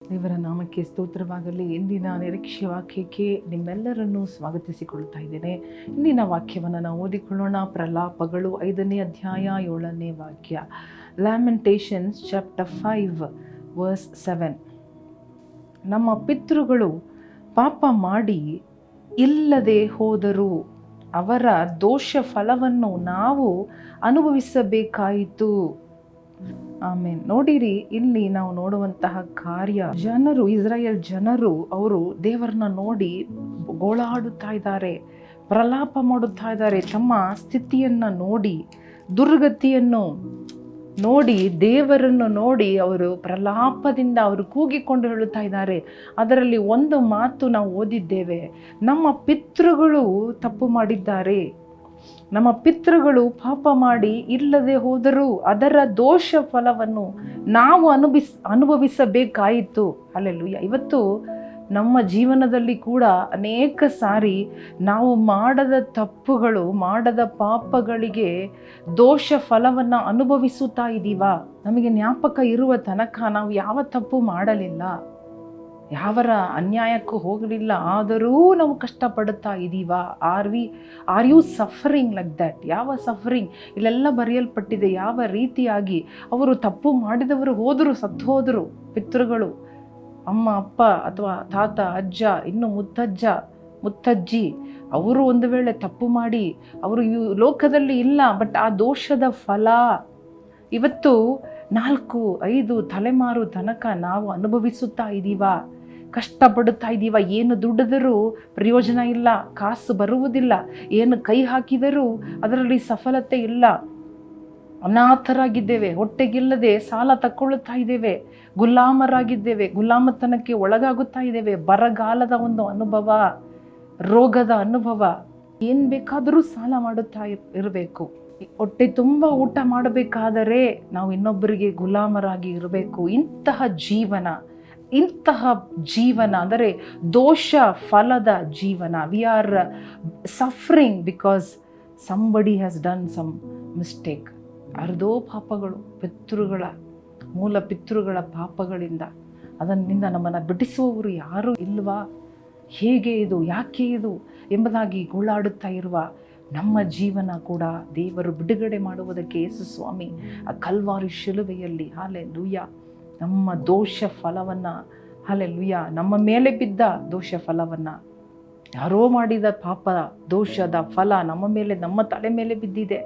ದೇವರ ನಾಮಕ್ಕೆ ಸ್ತೋತ್ರವಾಗಲಿ. ಇಂದಿನ ನಿರೀಕ್ಷೆ ವಾಕ್ಯಕ್ಕೆ ನಿಮ್ಮೆಲ್ಲರನ್ನೂ ಸ್ವಾಗತಿಸಿಕೊಳ್ತಾ ಇದ್ದೇನೆ. ಇಂದಿನ ವಾಕ್ಯವನ್ನು ನಾವು ಓದಿಕೊಳ್ಳೋಣ. ಪ್ರಲಾಪಗಳು 5ನೇ ಅಧ್ಯಾಯ 7ನೇ ವಾಕ್ಯ. ಲ್ಯಾಮೆಂಟೇಷನ್ಸ್ ಚಾಪ್ಟರ್ 5 ವರ್ಸ್ 7. ನಮ್ಮ ಪಿತೃಗಳು ಪಾಪ ಮಾಡಿ ಇಲ್ಲದೆ ಹೋದರೂ ಅವರ ದೋಷ ಫಲವನ್ನು ನಾವು ಅನುಭವಿಸಬೇಕಾಯಿತು. ಆಮೇನ್. ನೋಡಿರಿ, ಇಲ್ಲಿ ನಾವು ನೋಡುವಂತಹ ಕಾರ್ಯ, ಜನರು, ಇಸ್ರಾಯೇಲ್ ಜನರು, ಅವರು ದೇವರನ್ನ ನೋಡಿ ಗೋಳಾಡುತ್ತಾ ಇದ್ದಾರೆ, ಪ್ರಲಾಪ ಮಾಡುತ್ತಾ ಇದ್ದಾರೆ. ತಮ್ಮ ಸ್ಥಿತಿಯನ್ನ ನೋಡಿ, ದುರ್ಗತಿಯನ್ನು ನೋಡಿ, ದೇವರನ್ನು ನೋಡಿ ಅವರು ಪ್ರಲಾಪದಿಂದ ಅವರು ಕೂಗಿಕೊಂಡು ಹೇಳುತ್ತಾ ಇದ್ದಾರೆ. ಅದರಲ್ಲಿ ಒಂದು ಮಾತು ನಾವು ಓದಿದ್ದೇವೆ, ನಮ್ಮ ಪಿತೃಗಳು ತಪ್ಪು ಮಾಡಿದ್ದಾರೆ, ನಮ್ಮ ಪಿತೃಗಳು ಪಾಪ ಮಾಡಿ ಇಲ್ಲದೆ ಹೋದರೂ ಅದರ ದೋಷ ಫಲವನ್ನು ನಾವು ಅನುಭವಿಸಬೇಕಾಯಿತು. ಹಲ್ಲೆಲೂಯಾ. ಇವತ್ತು ನಮ್ಮ ಜೀವನದಲ್ಲಿ ಕೂಡ ಅನೇಕ ಸಾರಿ ನಾವು ಮಾಡದ ತಪ್ಪುಗಳು, ಮಾಡದ ಪಾಪಗಳಿಗೆ ದೋಷ ಫಲವನ್ನು ಅನುಭವಿಸುತ್ತಾ ಇದ್ದೀವಾ? ನಮಗೆ ಜ್ಞಾಪಕ ಇರುವ ತನಕ ನಾವು ಯಾವ ತಪ್ಪು ಮಾಡಲಿಲ್ಲ, ಯಾವರ ಅನ್ಯಾಯಕ್ಕೂ ಹೋಗಲಿಲ್ಲ, ಆದರೂ ನಾವು ಕಷ್ಟಪಡುತ್ತಾ ಇದ್ದೀವಾ? Are you suffering like that? ಯಾವ ಸಫರಿಂಗ್? ಇಲ್ಲೆಲ್ಲ ಬರೆಯಲ್ಪಟ್ಟಿದೆ ಯಾವ ರೀತಿಯಾಗಿ ಅವರು ತಪ್ಪು ಮಾಡಿದವರು ಹೋದರು, ಸತ್ತು ಹೋದರು. ಪಿತೃಗಳು, ಅಮ್ಮ ಅಪ್ಪ ಅಥವಾ ತಾತ ಅಜ್ಜ, ಇನ್ನು ಮುತ್ತಜ್ಜ ಮುತ್ತಜ್ಜಿ, ಅವರು ಒಂದು ವೇಳೆ ತಪ್ಪು ಮಾಡಿ ಅವರು ಈ ಲೋಕದಲ್ಲಿ ಇಲ್ಲ, ಬಟ್ ಆ ದೋಷದ ಫಲ ಇವತ್ತು 4-5 ತಲೆಮಾರು ತನಕ ನಾವು ಅನುಭವಿಸುತ್ತಾ ಇದ್ದೀವಾ? ಕಷ್ಟಪಡುತ್ತಾ ಇದ್ದೀವ? ಏನು ದುಡಿದರೂ ಪ್ರಯೋಜನ ಇಲ್ಲ, ಕಾಸು ಬರುವುದಿಲ್ಲ, ಏನು ಕೈ ಹಾಕಿದರೂ ಅದರಲ್ಲಿ ಸಫಲತೆ ಇಲ್ಲ. ಅನಾಥರಾಗಿದ್ದೇವೆ, ಹೊಟ್ಟೆಗಿಲ್ಲದೆ ಸಾಲ ತಕ್ಕೊಳ್ಳುತ್ತಾ ಇದ್ದೇವೆ, ಗುಲಾಮರಾಗಿದ್ದೇವೆ, ಗುಲಾಮತನಕ್ಕೆ ಒಳಗಾಗುತ್ತಾ ಇದ್ದೇವೆ. ಬರಗಾಲದ ಒಂದು ಅನುಭವ, ರೋಗದ ಅನುಭವ, ಏನು ಬೇಕಾದರೂ ಸಾಲ ಮಾಡುತ್ತಾ ಇರಬೇಕು. ಹೊಟ್ಟೆ ತುಂಬ ಊಟ ಮಾಡಬೇಕಾದರೆ ನಾವು ಇನ್ನೊಬ್ಬರಿಗೆ ಗುಲಾಮರಾಗಿ ಇರಬೇಕು. ಇಂತಹ ಜೀವನ ಅಂದರೆ ದೋಷ ಫಲದ ಜೀವನ. We are suffering because somebody has done some mistake. ಅರ್ಧೋ ಪಾಪಗಳು, ಮೂಲ ಪಿತೃಗಳ ಪಾಪಗಳಿಂದ, ಅದನ್ನಿಂದ ನಮ್ಮನ್ನು ಬಿಡಿಸುವವರು ಯಾರೂ ಇಲ್ವಾ? ಹೇಗೆ ಇದು, ಯಾಕೆ ಇದು ಎಂಬುದಾಗಿ ಗೋಳಾಡುತ್ತಾ ಇರುವ ನಮ್ಮ ಜೀವನ ಕೂಡ ದೇವರು ಬಿಡುಗಡೆ ಮಾಡುವುದಕ್ಕೆ ಯೇಸು ಸ್ವಾಮಿ ಆ ಕಲ್ವಾರಿ ಶಿಲುಬೆಯಲ್ಲಿ, ಹಲ್ಲೆಲೂಯಾ, ನಮ್ಮ ದೋಷ ಫಲವನ್ನು, ಹಲ್ಲೆಲೂಯಾ, ನಮ್ಮ ಮೇಲೆ ಬಿದ್ದ ದೋಷ ಫಲವನ್ನು, ಯಾರೋ ಮಾಡಿದ ಪಾಪ ದೋಷದ ಫಲ ನಮ್ಮ ಮೇಲೆ, ನಮ್ಮ ತಲೆ ಮೇಲೆ ಬಿದ್ದಿದೆ.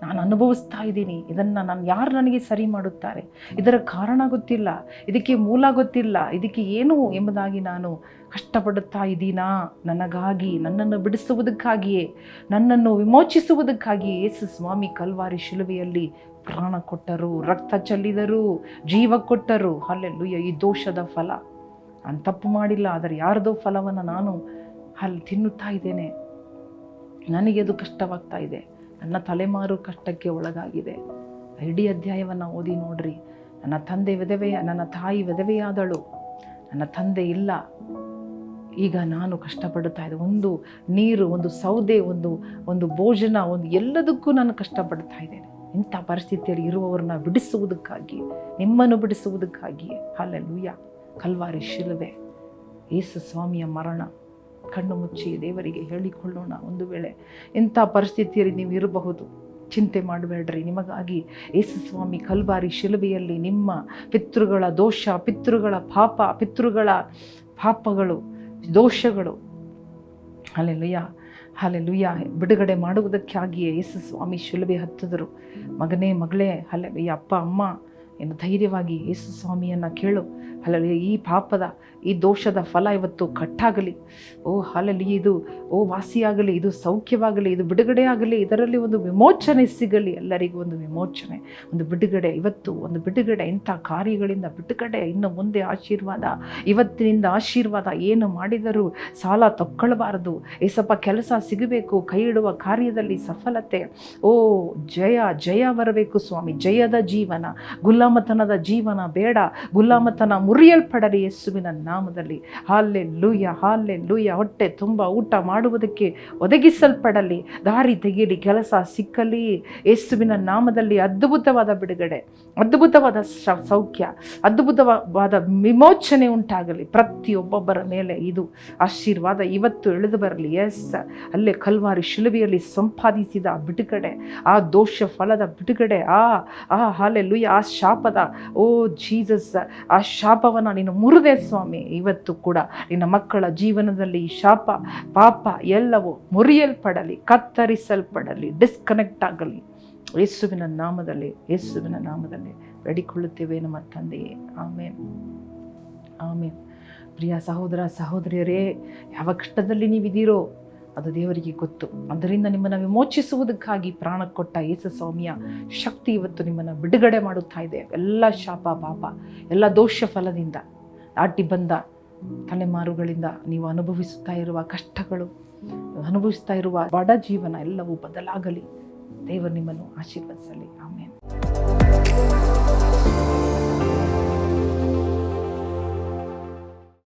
ನಾನು ಅನುಭವಿಸ್ತಾ ಇದ್ದೀನಿ. ಇದನ್ನು ಯಾರು ನನಗೆ ಸರಿ ಮಾಡುತ್ತಾರೆ? ಇದರ ಕಾರಣ ಗೊತ್ತಿಲ್ಲ, ಇದಕ್ಕೆ ಮೂಲ ಗೊತ್ತಿಲ್ಲ, ಇದಕ್ಕೆ ಏನು ಎಂಬುದಾಗಿ ನಾನು ಕಷ್ಟಪಡುತ್ತಾ ಇದ್ದೀನಾ? ನನಗಾಗಿ, ನನ್ನನ್ನು ಬಿಡಿಸುವುದಕ್ಕಾಗಿಯೇ, ನನ್ನನ್ನು ವಿಮೋಚಿಸುವುದಕ್ಕಾಗಿಯೇ ಯೇಸು ಸ್ವಾಮಿ ಕಲ್ವಾರಿ ಶಿಲುಬೆಯಲ್ಲಿ ಪ್ರಾಣ ಕೊಟ್ಟರು, ರಕ್ತ ಚೆಲ್ಲಿದರು, ಜೀವ ಕೊಟ್ಟರು. ಹಲ್ಲೆಲೂಯಾ. ಈ ದೋಷದ ಫಲ, ನಾನು ತಪ್ಪು ಮಾಡಿಲ್ಲ, ಆದರೆ ಯಾರದೋ ಫಲವನ್ನು ನಾನು ತಿನ್ನುತ್ತಾ ಇದ್ದೇನೆ. ನನಗೆ ಅದು ಕಷ್ಟವಾಗ್ತಾ ಇದೆ, ನನ್ನ ತಲೆಮಾರು ಕಷ್ಟಕ್ಕೆ ಒಳಗಾಗಿದೆ. ಇಡೀ ಅಧ್ಯಾಯವನ್ನು ಓದಿ ನೋಡ್ರಿ. ನನ್ನ ತಾಯಿ ವಿಧವೆಯಾದಳು, ನನ್ನ ತಂದೆ ಇಲ್ಲ, ಈಗ ನಾನು ಕಷ್ಟಪಡುತ್ತಾ ಇದ್ದೆ. ಒಂದು ನೀರು, ಒಂದು ಸೌದೆ, ಒಂದು ಭೋಜನ, ಎಲ್ಲದಕ್ಕೂ ನಾನು ಕಷ್ಟಪಡ್ತಾ ಇದ್ದೇನೆ. ಇಂಥ ಪರಿಸ್ಥಿತಿಯಲ್ಲಿ ಇರುವವರನ್ನ ಬಿಡಿಸುವುದಕ್ಕಾಗಿ, ನಿಮ್ಮನ್ನು ಬಿಡಿಸುವುದಕ್ಕಾಗಿಯೇ ಹಲ್ಲೆಲೂಯಾ ಕಲ್ವಾರಿ ಶಿಲುಬೆ, ಯೇಸು ಸ್ವಾಮಿಯ ಮರಣ. ಕಣ್ಣು ಮುಚ್ಚಿ ದೇವರಿಗೆ ಹೇಳಿಕೊಳ್ಳೋಣ. ಒಂದು ವೇಳೆ ಇಂಥ ಪರಿಸ್ಥಿತಿಯಲ್ಲಿ ನೀವು ಇರಬಹುದು, ಚಿಂತೆ ಮಾಡಬೇಡ್ರಿ. ನಿಮಗಾಗಿ ಯೇಸು ಸ್ವಾಮಿ ಕಲ್ವಾರಿ ಶಿಲುಬೆಯಲ್ಲಿ ನಿಮ್ಮ ಪಿತೃಗಳ ದೋಷ, ಪಿತೃಗಳ ಪಾಪ, ಪಿತೃಗಳ ಪಾಪಗಳು, ದೋಷಗಳು, ಹಲ್ಲೆಲೂಯಾ ಹಲ್ಲೆಲೂಯಾ, ಬಿಡುಗಡೆ ಮಾಡುವುದಕ್ಕಾಗಿಯೇ ಯೇಸು ಸ್ವಾಮಿ ಶಿಲುಬೆ ಹತ್ತಿದರು. ಮಗನೇ, ಮಗಳೇ, ಹಲ್ಲೆಲೂಯಾ, ಅಪ್ಪ ಅಮ್ಮ, ಎಂದು ಧೈರ್ಯವಾಗಿ ಯೇಸು ಸ್ವಾಮಿಯನ್ನು ಕೇಳು. ಹಲ್ಲೆಲೂಯಾ. ಈ ಪಾಪದ, ಈ ದೋಷದ ಫಲ ಇವತ್ತು ಕಟ್ಟಾಗಲಿ. ಹಲ್ಲೆಲೂಯಾ. ಇದು ವಾಸಿಯಾಗಲಿ, ಇದು ಸೌಖ್ಯವಾಗಲಿ, ಇದು ಬಿಡುಗಡೆ ಆಗಲಿ, ಇದರಲ್ಲಿ ಒಂದು ವಿಮೋಚನೆ ಸಿಗಲಿ. ಎಲ್ಲರಿಗೂ ಒಂದು ವಿಮೋಚನೆ, ಒಂದು ಬಿಡುಗಡೆ, ಇವತ್ತು ಒಂದು ಬಿಡುಗಡೆ. ಇಂಥ ಕಾರ್ಯಗಳಿಂದ ಬಿಡುಗಡೆ, ಇನ್ನು ಮುಂದೆ ಆಶೀರ್ವಾದ. ಇವತ್ತಿನಿಂದ ಆಶೀರ್ವಾದ. ಏನು ಮಾಡಿದರೂ ಸಾಲ ತಕ್ಕೊಳ್ಬಾರದು. ಏಸಪ್ಪ, ಕೆಲಸ ಸಿಗಬೇಕು, ಕೈ ಇಡುವ ಕಾರ್ಯದಲ್ಲಿ ಸಫಲತೆ. ಜಯ ಜಯ ಬರಬೇಕು ಸ್ವಾಮಿ, ಜಯದ ಜೀವನ. ಗುಲಾಮತನದ ಜೀವನ ಬೇಡ. ಗುಲಾಮತನ ಮುರಿಯಲ್ಪಡಲಿ ಯೇಸುವಿನ ನಾಮದಲ್ಲಿ. Hallelujah, hallelujah. ಹೊಟ್ಟೆ ತುಂಬ ಊಟ ಮಾಡುವುದಕ್ಕೆ ಒದಗಿಸಲ್ಪಡಲಿ. ದಾರಿ ತೆಗೀಲಿ, ಕೆಲಸ ಸಿಕ್ಕಲಿ ಯೇಸುವಿನ ನಾಮದಲ್ಲಿ. ಅದ್ಭುತವಾದ ಬಿಡುಗಡೆ, ಅದ್ಭುತವಾದ ಸೌಖ್ಯ, ಅದ್ಭುತವಾದ ವಿಮೋಚನೆ ಉಂಟಾಗಲಿ ಪ್ರತಿಯೊಬ್ಬೊಬ್ಬರ ಮೇಲೆ. ಇದು ಆಶೀರ್ವಾದ ಇವತ್ತು ಇಳಿದು ಬರಲಿ. ಎಸ್, ಅಲ್ಲೇ ಕಲ್ವಾರಿ ಶಿಲುಬೆಯಲ್ಲಿ ಸಂಪಾದಿಸಿದ ಬಿಡುಗಡೆ, ಆ ದೋಷ ಫಲದ ಬಿಡುಗಡೆ, ಹಾಲೆಲೂಯ, ಆ ಶಾಪದ, ಓ ಜೀಸಸ್, ಆ ಶಾಪವನ್ನು ನೀನು ಮುರಿದೆ ಸ್ವಾಮಿ. ಇವತ್ತು ಕೂಡ ನಿನ್ನ ಮಕ್ಕಳ ಜೀವನದಲ್ಲಿ ಈ ಶಾಪ, ಪಾಪ ಎಲ್ಲವೂ ಮುರಿಯಲ್ಪಡಲಿ, ಕತ್ತರಿಸಲ್ಪಡಲಿ, ಡಿಸ್ಕನೆಕ್ಟ್ ಆಗಲಿ ಯೇಸುವಿನ ನಾಮದಲ್ಲಿ, ಯೇಸುವಿನ ನಾಮದಲ್ಲಿ ಬೇಡಿಕೊಳ್ಳುತ್ತೇವೆ ನಮ್ಮ ತಂದೆಯೇ. ಆಮೇನ್, ಆಮೇನ್. ಪ್ರಿಯ ಸಹೋದರ ಸಹೋದರಿಯರೇ, ಯಾವ ಕಷ್ಟದಲ್ಲಿ ನೀವಿದ್ದೀರೋ ಅದು ದೇವರಿಗೆ ಗೊತ್ತು. ಅದರಿಂದ ನಿಮ್ಮನ್ನು ವಿಮೋಚಿಸುವುದಕ್ಕಾಗಿ ಪ್ರಾಣ ಕೊಟ್ಟ ಯೇಸು ಸ್ವಾಮಿಯ ಶಕ್ತಿ ಇವತ್ತು ನಿಮ್ಮನ್ನು ಬಿಡುಗಡೆ ಮಾಡುತ್ತಾ ಇದೆ. ಎಲ್ಲ ಶಾಪ, ಪಾಪ, ಎಲ್ಲ ದೋಷ ಫಲದಿಂದ ದಾಟಿ ಬಂದ ತಲೆಮಾರುಗಳಿಂದ ನೀವು ಅನುಭವಿಸುತ್ತಾ ಇರುವ ಕಷ್ಟಗಳು, ಅನುಭವಿಸ್ತಾ ಇರುವ ಬಡ ಜೀವನ ಎಲ್ಲವೂ ಬದಲಾಗಲಿ. ದೇವರು ನಿಮ್ಮನ್ನು ಆಶೀರ್ವದಿಸಲಿ. ಆಮೇಲೆ